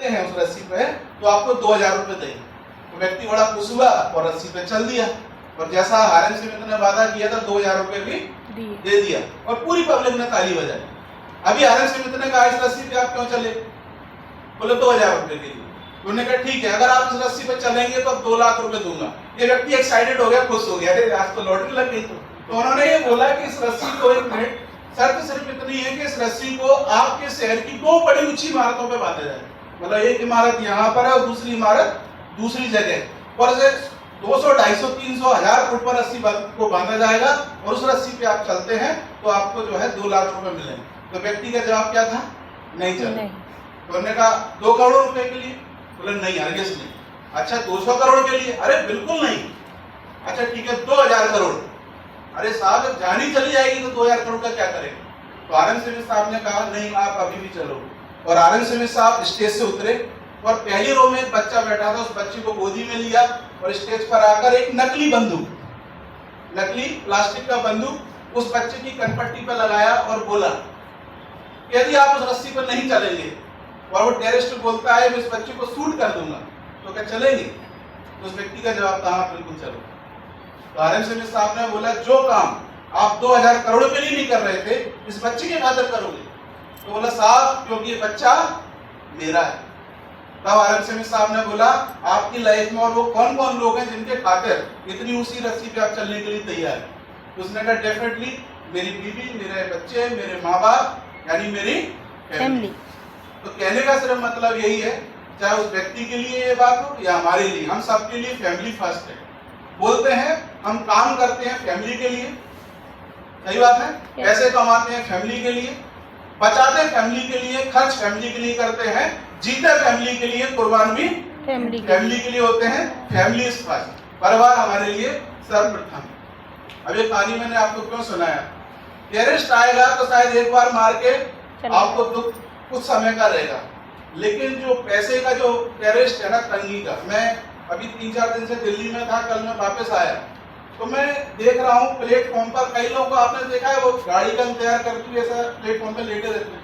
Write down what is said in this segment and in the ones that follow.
हैं उस रस्सी पे तो आपको 2000 रुपये देंगे। तो व्यक्ति बड़ा खुश हुआ और रस्सी पे चल दिया, और जैसा हारेम समिति ने वादा किया था 2000 रुपये भी दे दिया, और पूरी पब्लिक ने ताली बजाई। अभी हारेम समिति ने कहा इस रस्सी पे आप क्यों चले? बोले 2000 रुपये के लिए। उन्होंने कहा ठीक है, अगर आप इस रस्सी पे चलेंगे तो 2 लाख रुपए दूंगा। ये व्यक्ति एक्साइटेड हो गया, खुश हो गया, अरे आज तो लॉटरी लग गई। तो उन्होंने ये बोला कि इस रस्सी को, एक मिनट, शर्त सिर्फ इतनी है कि इस रस्सी को आपके शहर की 2 बड़ी ऊंची इमारतों पे बांधा जाए। मतलब एक इमारत यहाँ पर है और दूसरी इमारत दूसरी जगह, और 200, 250, 300, 1000 फुट पर रस्सी को बांधा जाएगा, और उस रस्सी पे आप चलते हैं तो आपको जो है 2 लाख रुपए मिलेंगे। तो व्यक्ति का जवाब क्या था? नहीं चले। तो उन्होंने कहा 2 करोड़ रुपए के लिए? बोले नहीं, हरगिज़ नहीं। अच्छा 200 करोड़ के लिए? अरे बिल्कुल नहीं। अच्छा ठीक है 2000 करोड़। अरे साहब जब जान ही चली जाएगी तो 2000 करोड़ का क्या करेंगे? तो आरएन समिति साहब ने कहा नहीं, आप अभी भी चलो। और आरएन समिति साहब स्टेज से उतरे और पहली रो में एक बच्चा बैठा था, उस बच्चे को गोदी में लिया और स्टेज पर आकर एक नकली बंदूक, नकली प्लास्टिक का बंदूक उस बच्चे की कनपट्टी पर लगाया और बोला यदि आप उस रस्सी पर नहीं चलेंगे, और वो टेररिस्ट बोलता है मैं इस बच्चे को शूट कर दूंगा, तो क्या चलेंगे? तो उस व्यक्ति का जवाब था बिल्कुल चलो। तो आरएन समिति साहब ने बोला जो काम आप 2000 करोड़ के लिए नहीं कर रहे थे, इस बच्चे के खातिर करोगे? तो बोला साहब क्योंकि ये बच्चा मेरा है। तब आरएन समिति साहब ने बोला आपकी लाइफ में और वो कौन कौन लोग हैं जिनके खातिर इतनी ऊंची रस्सी पे आप चलने के लिए तैयार है? तो उसने कहा डेफिनेटली मेरी बीवी, मेरे बच्चे, मेरे माँ बाप, यानी मेरी फैमिली। तो कहने का सिर्फ मतलब यही है, चाहे उस व्यक्ति के लिए ये बात हो या हमारे लिए, हम सबके लिए फैमिली फर्स्ट है। बोलते हैं हम काम करते हैं फैमिली के लिए, सही बात है, पैसे कमाते हैं फैमिली के लिए, बचाते हैं फैमिली के लिए, खर्च फैमिली के लिए करते हैं, जीते फैमिली के लिए, कुर्बान भी फैमिली के लिए होते हैं। फैमिली इज फर्स्ट, परिवार हमारे लिए सर्वप्रथम। अब ये कहानी मैंने आपको क्यों सुनाया? टेररिस्ट आएगा तो शायद एक बार मार के आपको दुख कुछ समय का रहेगा, लेकिन जो पैसे का जो टेररिस्ट है ना, तंगी का, मैं अभी 3-4 दिन से दिल्ली में था, कल मैं वापस आया तो मैं देख रहा हूँ प्लेटफॉर्म पर कई लोगों को आपने देखा है वो गाड़ी का इंतजार करके हुए ऐसा प्लेटफॉर्म पे लेटे रहते हैं,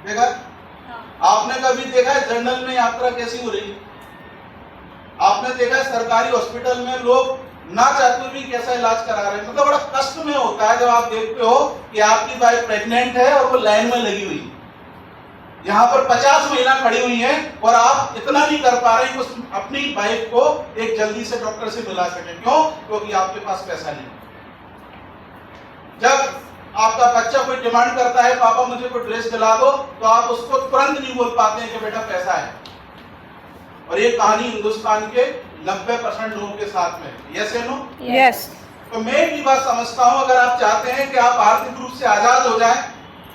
देखा? आपने कभी देखा है जनरल में यात्रा कैसी हो रही है? आपने देखा है सरकारी हॉस्पिटल में लोग ना चाहते भी कैसा इलाज करा रहे हैं? मतलब बड़ा कष्ट में होता है जब आप देखते हो कि आपकी वाइफ प्रेग्नेंट है और वो लाइन में लगी हुई है, यहाँ पर 50 महिला खड़ी हुई हैं और आप इतना नहीं कर पा रहे कि अपनी वाइफ को एक जल्दी से डॉक्टर से मिला सके। क्यों? क्योंकि आपके पास पैसा नहीं। जब आपका बच्चा कोई डिमांड करता है पापा मुझे कोई ड्रेस दिला दो, तो आप उसको तुरंत नहीं बोल पाते हैं कि बेटा पैसा है। और ये कहानी हिंदुस्तान के 90% लोगों के साथ में, यस या नो? यस। तो मैं एक बात समझता हूँ, अगर आप चाहते हैं कि आप आर्थिक रूप से आजाद हो जाएं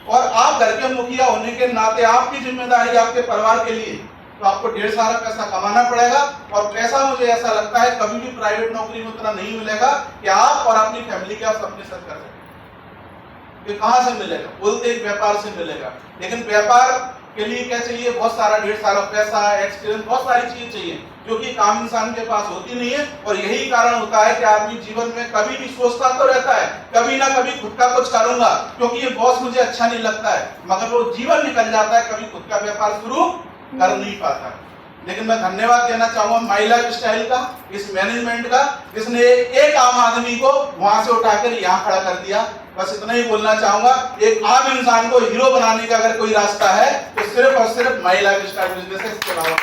और आप घर के मुखिया होने के नाते आपकी जिम्मेदारी आपके परिवार के लिए, तो आपको ढेर सारा पैसा कमाना पड़ेगा। और पैसा मुझे ऐसा लगता है कभी भी प्राइवेट नौकरी में उतना नहीं मिलेगा कि आप और अपनी फैमिली के आप सपने सच कर सकें। ये कहाँ से मिलेगा? बोलते एक व्यापार से मिलेगा, लेकिन व्यापार के लिए क्या चाहिए? बहुत सारा, ढेर सारा पैसा, एक्सपीरियंस, बहुत सारी चीजें चाहिए जो कि आम इंसान के पास होती नहीं है। और यही कारण होता है कि आदमी जीवन में कभी भी सोचता तो रहता है कभी ना कभी खुद का कुछ करूंगा क्योंकि ये बॉस मुझे अच्छा नहीं लगता है, मगर वो जीवन निकल जाता है, कभी खुद का व्यापार शुरू कर नहीं पाता है। लेकिन मैं धन्यवाद देना चाहूंगा माई लाइफ स्टाइल का, इस मैनेजमेंट का, जिसने एक आम आदमी को वहां से उठाकर यहाँ खड़ा कर दिया। बस इतना ही बोलना चाहूंगा, एक आम इंसान को हीरो बनाने का अगर कोई रास्ता है तो सिर्फ और सिर्फ माई लाइफ स्टाइल बिजनेस है, इसके अलावा